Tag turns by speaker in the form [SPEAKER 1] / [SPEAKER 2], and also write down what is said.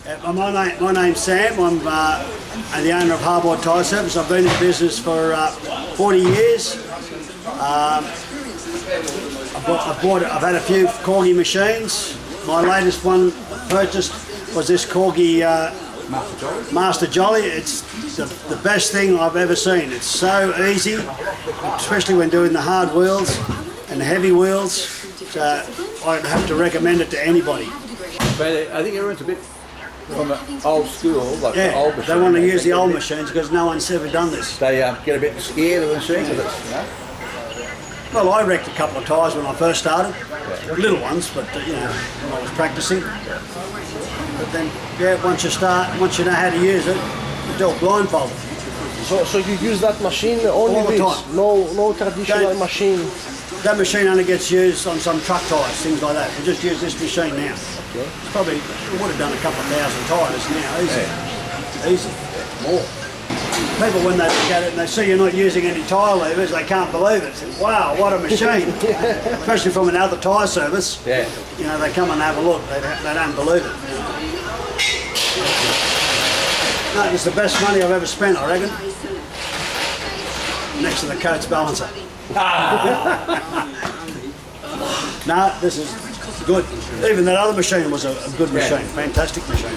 [SPEAKER 1] My name's Sam. I'm the owner of Hardboard Tyre Service. I've been in business for 40 years. I've had a few Corghi machines. My latest one purchased was this Corghi Master Jolly. It's the best thing I've ever seen. It's so easy, especially when doing the hard wheels and the heavy wheels. So I'd have to recommend it to anybody.
[SPEAKER 2] But I think everyone's a bit from the old school, like the old machine.
[SPEAKER 1] They want to use the old machines because no one's ever done this.
[SPEAKER 2] They get a bit scared of the machine because it's,
[SPEAKER 1] Well, I wrecked a couple of tyres when I first started. Little ones, but when I was practicing. But then, once you know how to use it, you do it blindfolded.
[SPEAKER 3] So you use that machine only
[SPEAKER 1] All the
[SPEAKER 3] this?
[SPEAKER 1] time.
[SPEAKER 3] No traditional machine?
[SPEAKER 1] That machine only gets used on some truck tyres, things like that. We just use this machine now.
[SPEAKER 3] Okay.
[SPEAKER 1] We would have done a couple of thousand tyres now, easy. Easy. More. People, when they look at it and they see you're not using any tyre levers, they can't believe it. They say, wow, what a machine. Especially from another tyre service.
[SPEAKER 2] yeah.
[SPEAKER 1] They come and have a look. They don't believe it. No, it's the best money I've ever spent, I reckon. Next to the coach balancer. No, this is good. Even that other machine was a good machine, fantastic machine.